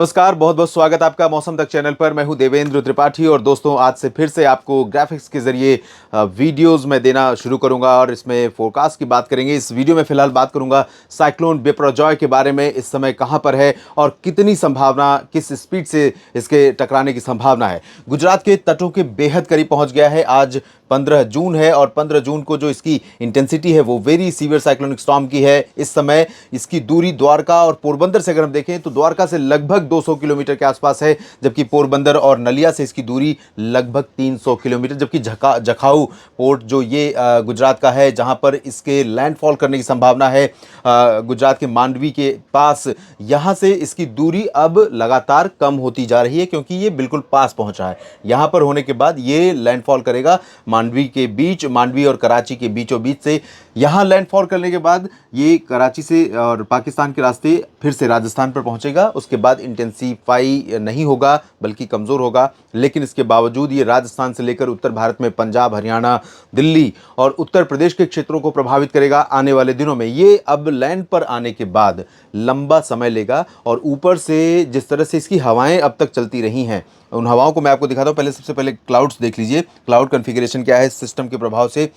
नमस्कार, बहुत बहुत स्वागत आपका मौसम तक चैनल पर। मैं हूं देवेंद्र त्रिपाठी और दोस्तों आज से फिर से आपको ग्राफिक्स के जरिए वीडियोस में देना शुरू करूंगा और इसमें फोरकास्ट की बात करेंगे। इस वीडियो में फिलहाल बात करूंगा साइक्लोन बिपरजॉय के बारे में, इस समय कहां पर है और कितनी संभावना, किस स्पीड से इसके टकराने की संभावना है। गुजरात के तटों के बेहद करीब पहुंच गया है। आज 15 जून है और 15 जून को जो इसकी इंटेंसिटी है वो वेरी सीवियर साइक्लोनिक स्टॉर्म की है। इस समय इसकी दूरी द्वारका और पोरबंदर से अगर हम देखें तो द्वारका से लगभग 200 किलोमीटर के आसपास है, जबकि पोरबंदर और नलिया से इसकी दूरी लगभग 300 किलोमीटर। जबकि जखाऊ पोर्ट जो ये गुजरात का है, जहां पर इसके लैंडफॉल करने की संभावना है गुजरात के मांडवी के पास, यहां से इसकी दूरी अब लगातार कम होती जा रही है क्योंकि ये बिल्कुल पास पहुंचा है। यहां पर होने के बाद ये लैंडफॉल करेगा मांडवी के बीच, मांडवी और कराची के बीचों बीच से। यहां लैंडफॉल करने के बाद ये कराची से और पाकिस्तान के रास्ते फिर से राजस्थान पर पहुंचेगा। उसके बाद इंटेंसीफाई नहीं होगा बल्कि कमज़ोर होगा, लेकिन इसके बावजूद ये राजस्थान से लेकर उत्तर भारत में पंजाब, हरियाणा, दिल्ली और उत्तर प्रदेश के क्षेत्रों को प्रभावित करेगा आने वाले दिनों में। ये अब लैंड पर आने के बाद लंबा समय लेगा और ऊपर से जिस तरह से इसकी हवाएं अब तक चलती रही हैं, उन हवाओं को मैं आपको दिखाता हूं। पहले सबसे पहले क्लाउड्स देख लीजिए, क्लाउड कॉन्फ़िगरेशन क्या है। सिस्टम के प्रभाव से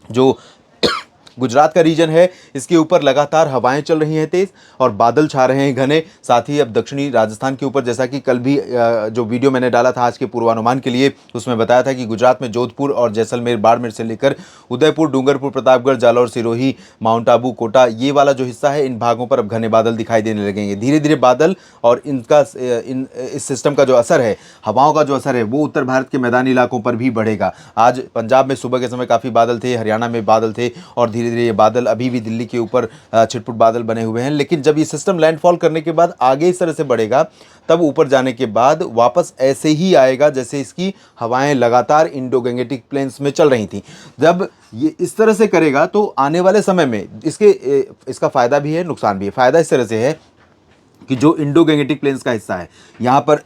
जो गुजरात का रीजन है, इसके ऊपर लगातार हवाएं चल रही हैं तेज और बादल छा रहे हैं घने। साथ ही अब दक्षिणी राजस्थान के ऊपर, जैसा कि कल भी जो वीडियो मैंने डाला था आज के पूर्वानुमान के लिए, उसमें बताया था कि गुजरात में जोधपुर और जैसलमेर, बाड़मेर से लेकर उदयपुर, डूंगरपुर, प्रतापगढ़, जालौर, सिरोही, माउंट आबू, कोटा, ये वाला जो हिस्सा है, इन भागों पर अब घने बादल दिखाई देने लगेंगे। धीरे धीरे बादल और इस सिस्टम का जो असर है, हवाओं का जो असर है, वो उत्तर भारत के मैदानी इलाकों पर भी बढ़ेगा। आज पंजाब में सुबह के समय काफ़ी बादल थे, हरियाणा में बादल थे और धीरे धीरे ये बादल अभी भी दिल्ली के ऊपर छिटपुट बादल बने हुए हैं। लेकिन जब ये सिस्टम लैंडफॉल करने के बाद आगे इस तरह से बढ़ेगा, तब ऊपर जाने के बाद वापस ऐसे ही आएगा जैसे इसकी हवाएं लगातार इंडो गैंगेटिक प्लेन्स में चल रही थी। जब ये इस तरह से करेगा तो आने वाले समय में इसका फ़ायदा भी है, नुकसान भी है। फ़ायदा इस तरह से है कि जो इंडो गैंगेटिक प्लेन्स का हिस्सा है, यहाँ पर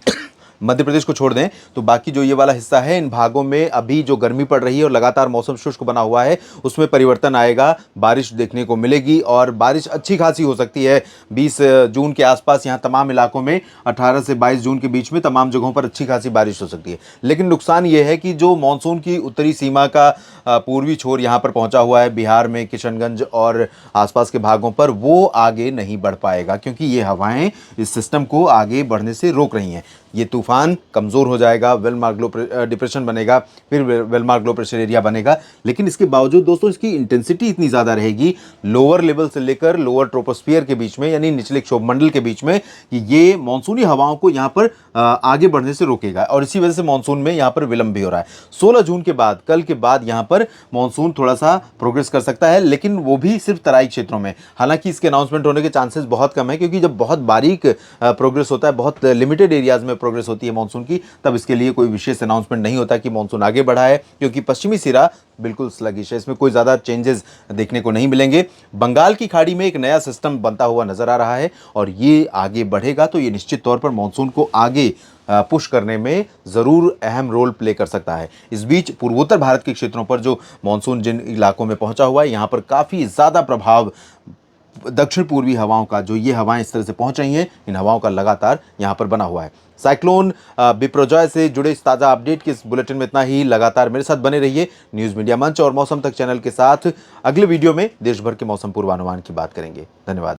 मध्य प्रदेश को छोड़ दें तो बाकी जो ये वाला हिस्सा है, इन भागों में अभी जो गर्मी पड़ रही है और लगातार मौसम शुष्क बना हुआ है, उसमें परिवर्तन आएगा, बारिश देखने को मिलेगी और बारिश अच्छी खासी हो सकती है। 20 जून के आसपास यहाँ तमाम इलाकों में, 18 से 22 जून के बीच में तमाम जगहों पर अच्छी खासी बारिश हो सकती है। लेकिन नुकसान ये है कि जो मानसून की उत्तरी सीमा का पूर्वी छोर यहाँ पर पहुँचा हुआ है, बिहार में किशनगंज और आसपास के भागों पर, वो आगे नहीं बढ़ पाएगा क्योंकि ये हवाएं इस सिस्टम को आगे बढ़ने से रोक रही हैं। ये तूफान कमज़ोर हो जाएगा, वेलमार्क लो डिप्रेशन बनेगा, फिर वेलमार्क लो प्रेशर एरिया बनेगा। लेकिन इसके बावजूद दोस्तों इसकी इंटेंसिटी इतनी ज़्यादा रहेगी लोअर लेवल से लेकर लोअर ट्रोपोस्फियर के बीच में, यानी निचले क्षोभमंडल के बीच में, कि ये मानसूनी हवाओं को यहाँ पर आगे बढ़ने से रोकेगा और इसी वजह से मानसून में यहाँ पर विलंब भी हो रहा है। 16 जून के बाद, कल के बाद यहाँ पर मानसून थोड़ा सा प्रोग्रेस कर सकता है, लेकिन वो भी सिर्फ तराई क्षेत्रों में। हालांकि इसके अनाउंसमेंट होने के चांसेस बहुत कम है क्योंकि जब बहुत बारीक प्रोग्रेस होता है, बहुत लिमिटेड एरियाज में प्रोग्रेस होती है मानसून की, तब इसके लिए कोई विशेष अनाउंसमेंट नहीं होता कि मानसून आगे बढ़ा है, क्योंकि पश्चिमी सिरा बिल्कुल स्लगिश है, इसमें कोई ज़्यादा चेंजेस देखने को नहीं मिलेंगे। बंगाल की खाड़ी में एक नया सिस्टम बनता हुआ नजर आ रहा है और ये आगे बढ़ेगा तो ये निश्चित तौर पर मानसून को आगे पुश करने में ज़रूर अहम रोल प्ले कर सकता है। इस बीच पूर्वोत्तर भारत के क्षेत्रों पर जो मानसून जिन इलाकों में पहुंचा हुआ है, यहाँ पर काफ़ी ज़्यादा प्रभाव दक्षिण पूर्वी हवाओं का, जो ये हवाएं इस तरह से पहुंच रही हैं, इन हवाओं का लगातार यहां पर बना हुआ है। साइक्लोन बिपरजॉय से जुड़े इस ताज़ा अपडेट के इस बुलेटिन में इतना ही। लगातार मेरे साथ बने रहिए न्यूज़ मीडिया मंच और मौसम तक चैनल के साथ। अगले वीडियो में देश भर के मौसम पूर्वानुमान की बात करेंगे। धन्यवाद।